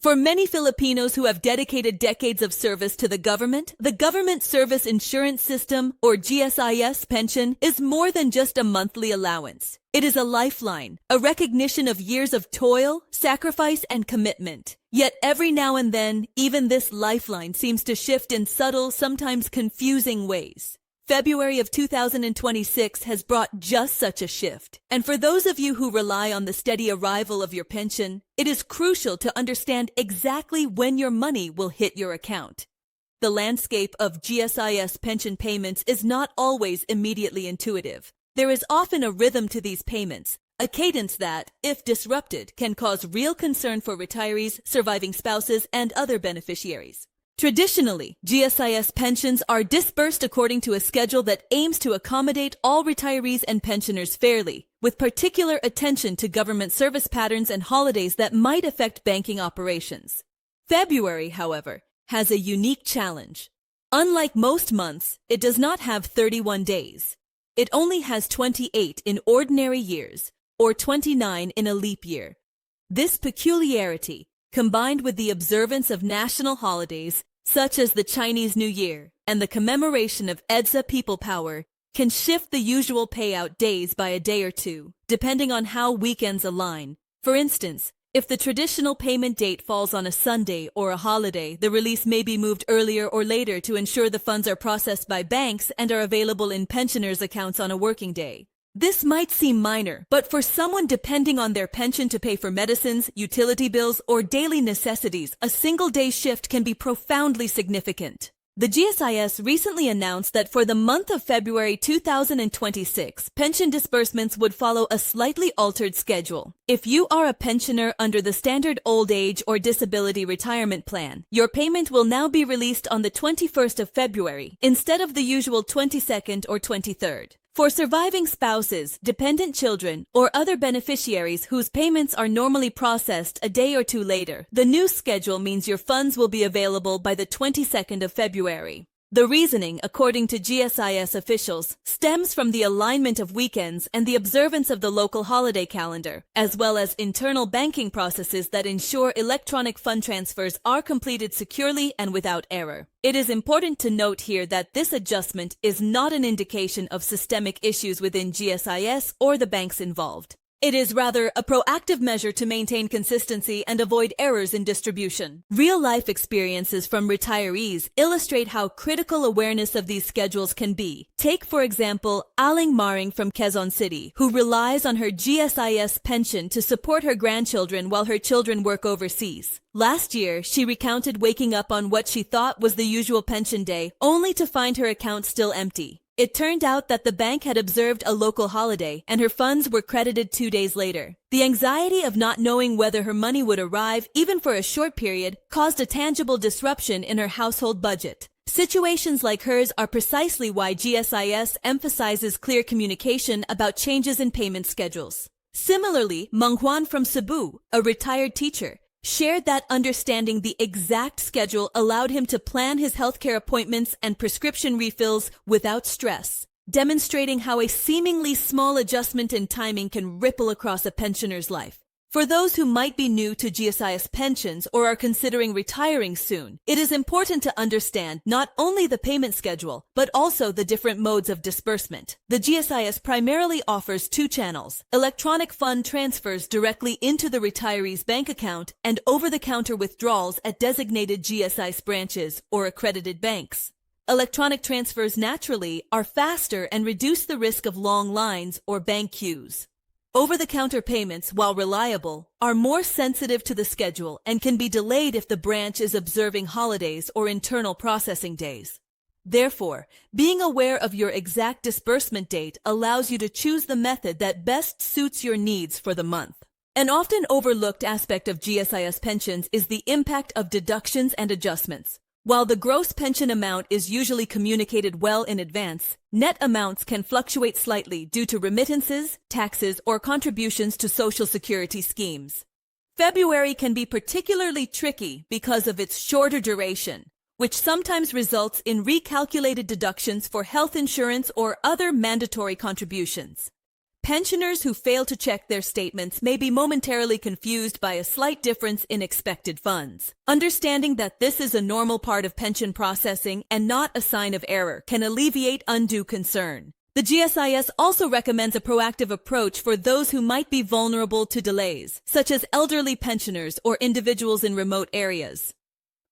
For many Filipinos who have dedicated decades of service to the Government Service Insurance System, or GSIS pension, is more than just a monthly allowance. It is a lifeline, a recognition of years of toil, sacrifice, and commitment. Yet every now and then, even this lifeline seems to shift in subtle, sometimes confusing ways. February of 2026 has brought just such a shift. And for those of you who rely on the steady arrival of your pension, it is crucial to understand exactly when your money will hit your account. The landscape of GSIS pension payments is not always immediately intuitive. There is often a rhythm to these payments, a cadence that, if disrupted, can cause real concern for retirees, surviving spouses, and other beneficiaries. Traditionally, GSIS pensions are disbursed according to a schedule that aims to accommodate all retirees and pensioners fairly, with particular attention to government service patterns and holidays that might affect banking operations. February, however, has a unique challenge. Unlike most months, it does not have 31 days. It only has 28 in ordinary years, or 29 in a leap year. This peculiarity, combined with the observance of national holidays, such as the Chinese New Year and the commemoration of EDSA People Power, can shift the usual payout days by a day or two, depending on how weekends align. For instance, if the traditional payment date falls on a Sunday or a holiday, the release may be moved earlier or later to ensure the funds are processed by banks and are available in pensioners' accounts on a working day. This might seem minor, but for someone depending on their pension to pay for medicines, utility bills, or daily necessities, a single-day shift can be profoundly significant. The GSIS recently announced that for the month of February 2026, pension disbursements would follow a slightly altered schedule. If you are a pensioner under the Standard Old Age or Disability Retirement Plan, your payment will now be released on the 21st of February, instead of the usual 22nd or 23rd. For surviving spouses, dependent children, or other beneficiaries whose payments are normally processed a day or two later, the new schedule means your funds will be available by the 22nd of February. The reasoning, according to GSIS officials, stems from the alignment of weekends and the observance of the local holiday calendar, as well as internal banking processes that ensure electronic fund transfers are completed securely and without error. It is important to note here that this adjustment is not an indication of systemic issues within GSIS or the banks involved. It is rather a proactive measure to maintain consistency and avoid errors in distribution. Real-life experiences from retirees illustrate how critical awareness of these schedules can be. Take, for example, Aling Maring from Quezon City, who relies on her GSIS pension to support her grandchildren while her children work overseas. Last year, she recounted waking up on what she thought was the usual pension day, only to find her account still empty. It turned out that the bank had observed a local holiday, and her funds were credited 2 days later. The anxiety of not knowing whether her money would arrive, even for a short period, caused a tangible disruption in her household budget. Situations like hers are precisely why GSIS emphasizes clear communication about changes in payment schedules. Similarly, Mang Juan from Cebu, a retired teacher, shared that understanding the exact schedule allowed him to plan his healthcare appointments and prescription refills without stress, demonstrating how a seemingly small adjustment in timing can ripple across a pensioner's life. For those who might be new to GSIS pensions or are considering retiring soon, it is important to understand not only the payment schedule, but also the different modes of disbursement. The GSIS primarily offers 2 channels: electronic fund transfers directly into the retiree's bank account and over-the-counter withdrawals at designated GSIS branches or accredited banks. Electronic transfers naturally are faster and reduce the risk of long lines or bank queues. Over-the-counter payments, while reliable, are more sensitive to the schedule and can be delayed if the branch is observing holidays or internal processing days. Therefore, being aware of your exact disbursement date allows you to choose the method that best suits your needs for the month. An often overlooked aspect of GSIS pensions is the impact of deductions and adjustments. While the gross pension amount is usually communicated well in advance, net amounts can fluctuate slightly due to remittances, taxes, or contributions to Social Security schemes. February can be particularly tricky because of its shorter duration, which sometimes results in recalculated deductions for health insurance or other mandatory contributions. Pensioners who fail to check their statements may be momentarily confused by a slight difference in expected funds. Understanding that this is a normal part of pension processing and not a sign of error can alleviate undue concern. The GSIS also recommends a proactive approach for those who might be vulnerable to delays, such as elderly pensioners or individuals in remote areas.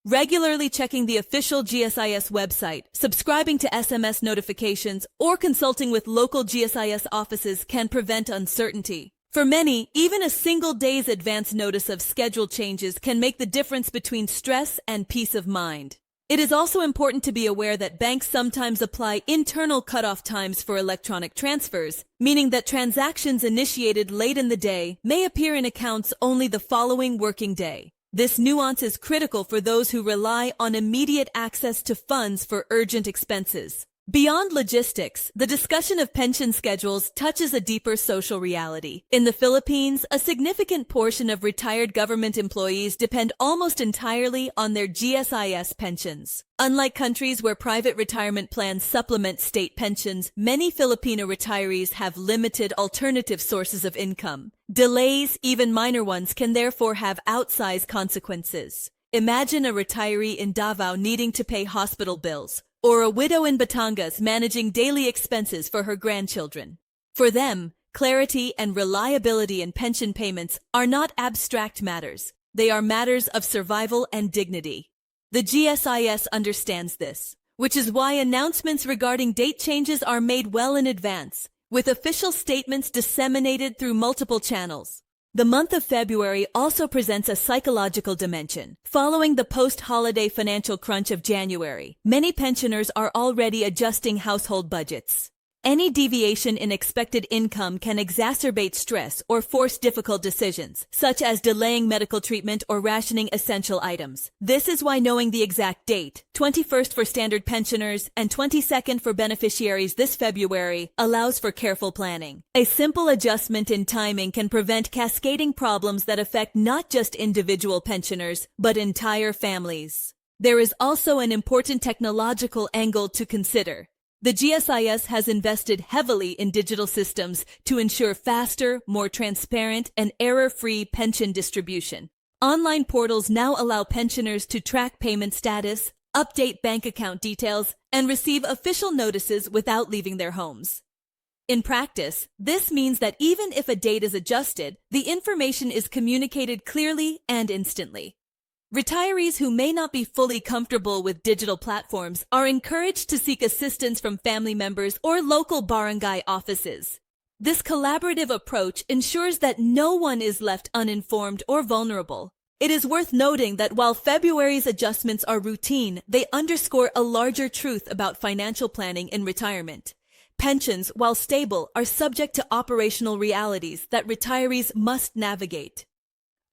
Regularly checking the official GSIS website, subscribing to SMS notifications, or consulting with local GSIS offices can prevent uncertainty. For many, even a single day's advance notice of schedule changes can make the difference between stress and peace of mind. It is also important to be aware that banks sometimes apply internal cutoff times for electronic transfers, meaning that transactions initiated late in the day may appear in accounts only the following working day. This nuance is critical for those who rely on immediate access to funds for urgent expenses. Beyond logistics, the discussion of pension schedules touches a deeper social reality. In the Philippines, a significant portion of retired government employees depend almost entirely on their GSIS pensions. Unlike countries where private retirement plans supplement state pensions, many Filipino retirees have limited alternative sources of income. Delays, even minor ones, can therefore have outsized consequences. Imagine a retiree in Davao needing to pay hospital bills, or a widow in Batangas managing daily expenses for her grandchildren. For them, clarity and reliability in pension payments are not abstract matters. They are matters of survival and dignity. The GSIS understands this, which is why announcements regarding date changes are made well in advance, with official statements disseminated through multiple channels. The month of February also presents a psychological dimension. Following the post-holiday financial crunch of January, many pensioners are already adjusting household budgets. Any deviation in expected income can exacerbate stress or force difficult decisions, such as delaying medical treatment or rationing essential items. This is why knowing the exact date, 21st for standard pensioners and 22nd for beneficiaries this February, allows for careful planning. A simple adjustment in timing can prevent cascading problems that affect not just individual pensioners, but entire families. There is also an important technological angle to consider. The GSIS has invested heavily in digital systems to ensure faster, more transparent, and error-free pension distribution. Online portals now allow pensioners to track payment status, update bank account details, and receive official notices without leaving their homes. In practice, this means that even if a date is adjusted, the information is communicated clearly and instantly. Retirees who may not be fully comfortable with digital platforms are encouraged to seek assistance from family members or local barangay offices. This collaborative approach ensures that no one is left uninformed or vulnerable. It is worth noting that while February's adjustments are routine, they underscore a larger truth about financial planning in retirement. Pensions, while stable, are subject to operational realities that retirees must navigate.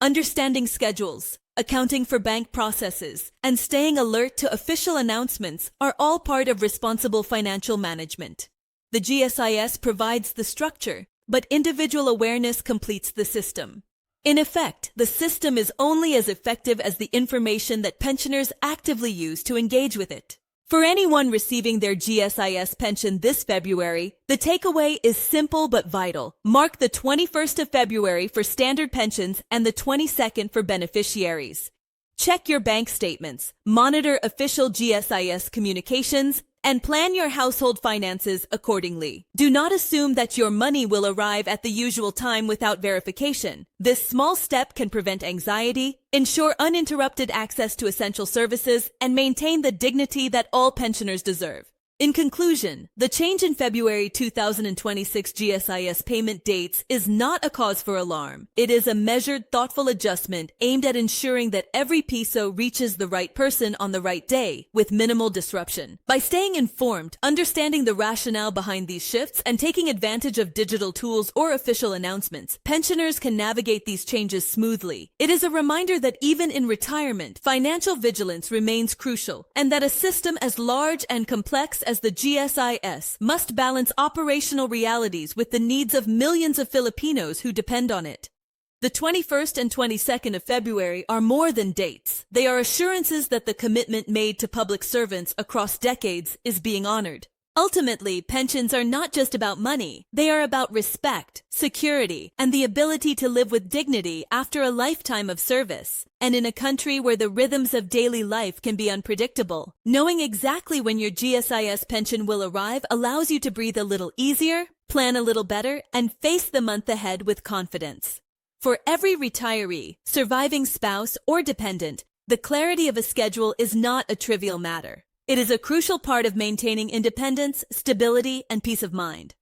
Understanding schedules, accounting for bank processes, and staying alert to official announcements are all part of responsible financial management. The GSIS provides the structure, but individual awareness completes the system. In effect, the system is only as effective as the information that pensioners actively use to engage with it. For anyone receiving their GSIS pension this February, the takeaway is simple but vital. Mark the 21st of February for standard pensions and the 22nd for beneficiaries. Check your bank statements, monitor official GSIS communications, and plan your household finances accordingly. Do not assume that your money will arrive at the usual time without verification. This small step can prevent anxiety, ensure uninterrupted access to essential services, and maintain the dignity that all pensioners deserve. In conclusion, the change in February 2026 GSIS payment dates is not a cause for alarm. It is a measured, thoughtful adjustment aimed at ensuring that every piso reaches the right person on the right day with minimal disruption. By staying informed, understanding the rationale behind these shifts, and taking advantage of digital tools or official announcements, pensioners can navigate these changes smoothly. It is a reminder that even in retirement, financial vigilance remains crucial, and that a system as large and complex as the GSIS must balance operational realities with the needs of millions of Filipinos who depend on it. The 21st and 22nd of February are more than dates. They are assurances that the commitment made to public servants across decades is being honored. Ultimately, pensions are not just about money. They are about respect, security, and the ability to live with dignity after a lifetime of service. And in a country where the rhythms of daily life can be unpredictable, knowing exactly when your GSIS pension will arrive allows you to breathe a little easier, plan a little better, and face the month ahead with confidence. For every retiree, surviving spouse, or dependent, the clarity of a schedule is not a trivial matter. It is a crucial part of maintaining independence, stability, and peace of mind.